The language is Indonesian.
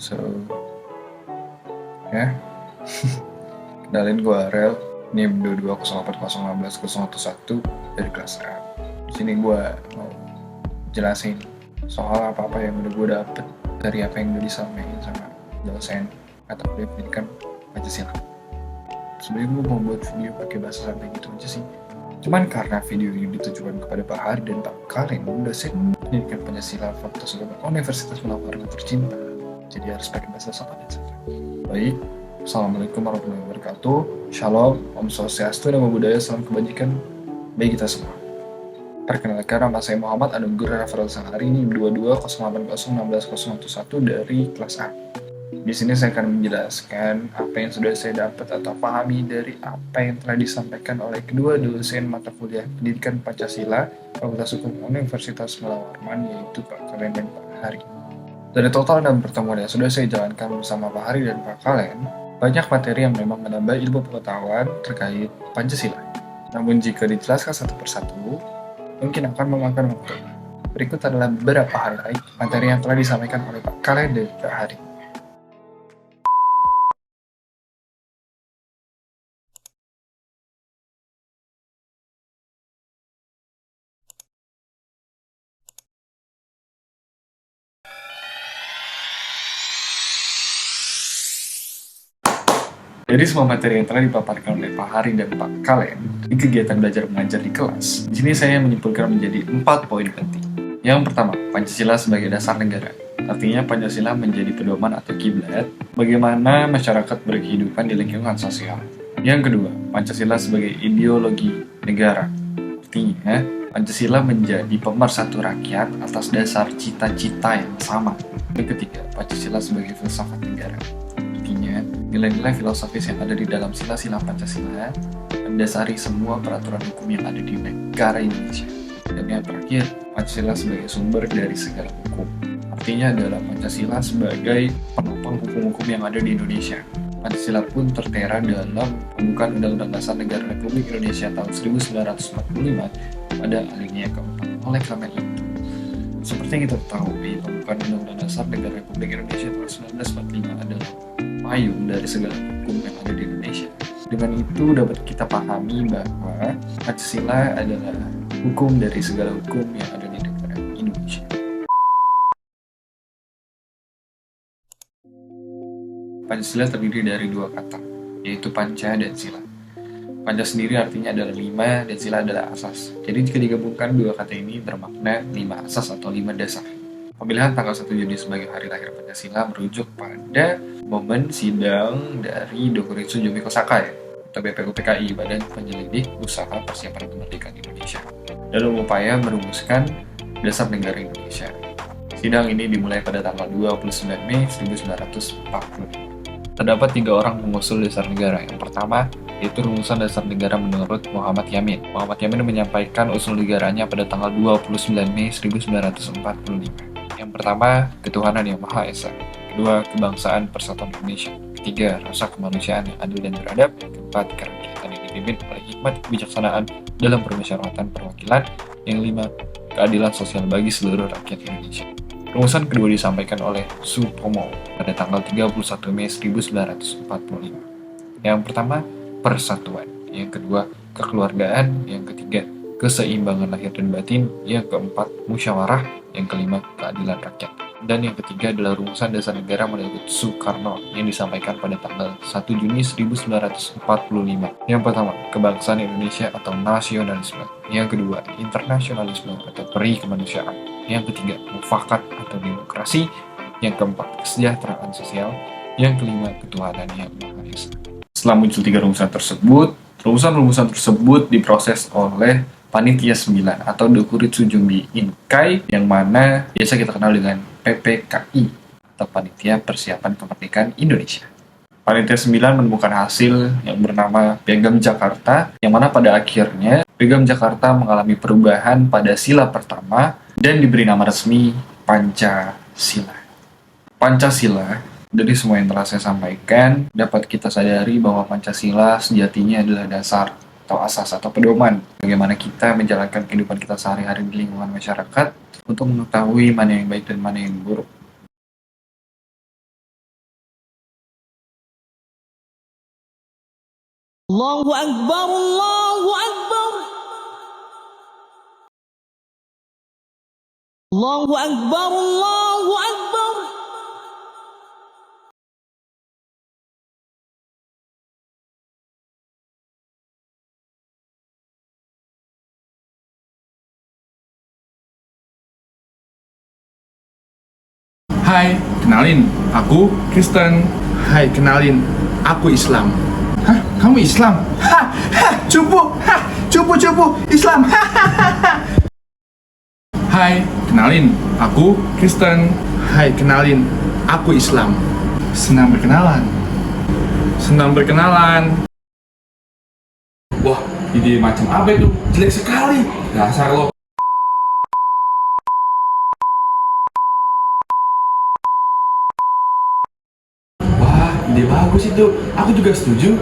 So, ya, kenalin gue Arel, NIM 22080161011 dari kelas A. Di sini gue mau jelasin soal apa-apa yang udah gue dapet dari apa yang udah disampaikan sama dosen atau pendidikan Pancasila. Sebenarnya gue mau buat video pakai bahasa santai gitu aja sih. Cuman karena video ini ditujukan kepada Pak Hari dan Pak Kalen, dosen pendidikan Pancasila Fakultas Hukum Universitas Muhammadiyah tercinta, jadi harus pakai bahasa sopan dan santai. Baik, Assalamualaikum warahmatullahi wabarakatuh. Shalom, Om Swastiastu, Namo Buddhaya, salam kebajikan bagi kita semua. Perkenalkan, nama saya Muhammad Anugrah Rafael Sahari, ini 2208016011 dari kelas A. Di sini saya akan menjelaskan apa yang sudah saya dapat atau pahami dari apa yang telah disampaikan oleh kedua dosen mata kuliah Pendidikan Pancasila Fakultas Hukum Universitas Muhammadiyah, yaitu Pak Kalen dan Pak Hari. Dari total 6 pertemuan yang sudah saya jalankan bersama Pak Hari dan Pak Kalen, banyak materi yang memang menambah ilmu pengetahuan terkait Pancasila. Namun jika dijelaskan satu persatu, mungkin akan memakan waktu. Berikut adalah beberapa highlight materi yang telah disampaikan oleh Pak Kalen dan Pak Hari. Dari semua materi yang telah dipaparkan oleh Pak Hari dan Pak Kalen di kegiatan belajar mengajar di kelas, di sini saya menyimpulkan menjadi 4 poin penting. Yang pertama, Pancasila sebagai dasar negara. Artinya Pancasila menjadi pedoman atau kiblat bagaimana masyarakat berkehidupan di lingkungan sosial. Yang kedua, Pancasila sebagai ideologi negara. Artinya, Pancasila menjadi pemersatu rakyat atas dasar cita-cita yang sama. Yang ketiga, Pancasila sebagai filsafat negara. Artinya, nilai-nilai filosofis yang ada di dalam sila-sila Pancasila mendasari semua peraturan hukum yang ada di negara Indonesia. Dan yang terakhir, Pancasila sebagai sumber dari segala hukum. Artinya adalah Pancasila sebagai penopang hukum-hukum yang ada di Indonesia. Pancasila pun tertera dalam pembukaan Undang-Undang Dasar Negara Republik Indonesia tahun 1945 pada alinea keempat. Oleh karena itu, seperti yang kita ketahui, pembukaan Undang-Undang Dasar Negara Republik Indonesia tahun 1945 adalah payung dari segala hukum yang ada di Indonesia. Dengan itu dapat kita pahami bahwa Pancasila adalah hukum dari segala hukum yang ada di negara Indonesia. Pancasila terdiri dari 2 kata, yaitu Panca dan Sila. Panca sendiri artinya adalah 5 dan Sila adalah asas. Jadi jika digabungkan 2 kata ini bermakna 5 asas atau 5 dasar. Pemilihan tanggal 1 Juni sebagai hari lahir Pancasila merujuk pada momen sidang dari Dokuritsu Jumi Kosaka atau BPUPKI, Badan Penyelidik Usaha Persiapan Kemerdekaan Indonesia, dalam upaya merumuskan dasar negara Indonesia. Sidang ini dimulai pada tanggal 29 Mei 1945. Terdapat 3 orang pengusul dasar negara. Yang pertama, yaitu rumusan dasar negara menurut Muhammad Yamin. Muhammad Yamin menyampaikan usul negaranya pada tanggal 29 Mei 1945. Yang pertama, ketuhanan yang Maha Esa. Kedua, kebangsaan persatuan Indonesia. Ketiga, rasa kemanusiaan yang adil dan beradab. Keempat, kerakyatan yang dipimpin oleh hikmat kebijaksanaan dalam permusyawaratan perwakilan. Yang lima, keadilan sosial bagi seluruh rakyat Indonesia. Rumusan kedua disampaikan oleh Supomo pada tanggal 31 Mei 1945. Yang pertama, persatuan. Yang kedua, kekeluargaan. Yang ketiga, keseimbangan lahir dan batin. Yang keempat, musyawarah. Yang kelima, keadilan rakyat. Dan yang ketiga adalah rumusan dasar negara menurut Soekarno yang disampaikan pada tanggal 1 Juni 1945. Yang pertama, kebangsaan Indonesia atau nasionalisme. Yang kedua, internasionalisme atau peri kemanusiaan. Yang ketiga, mufakat atau demokrasi. Yang keempat, kesejahteraan sosial. Yang kelima, ketuhanan yang Maha Esa. Setelah muncul 3 rumusan tersebut, rumusan-rumusan tersebut diproses oleh Panitia 9 atau Dokuritsu Jumi Inkai, yang mana biasa kita kenal dengan PPKI atau Panitia Persiapan Kemerdekaan Indonesia. Panitia 9 menemukan hasil yang bernama Piagam Jakarta, yang mana pada akhirnya Piagam Jakarta mengalami perubahan pada sila pertama dan diberi nama resmi Pancasila. Pancasila, dari semua yang telah saya sampaikan, dapat kita sadari bahwa Pancasila sejatinya adalah dasar atau asas atau pedoman bagaimana kita menjalankan kehidupan kita sehari-hari di lingkungan masyarakat untuk mengetahui mana yang baik dan mana yang buruk. Allahu Akbar, Allahu Akbar. Allahu Akbar, Allahu Akbar. Hai, kenalin, aku Kristen. Hai, kenalin, aku Islam. Hah, kamu Islam? Cupu, cupu, Islam. Hai, kenalin, aku Kristen. Hai, kenalin, aku Islam. Senang berkenalan. Senang berkenalan. Wah, ide macam apa itu? Jelek sekali. Dasar lo. Wah, ide bagus itu. Aku juga setuju.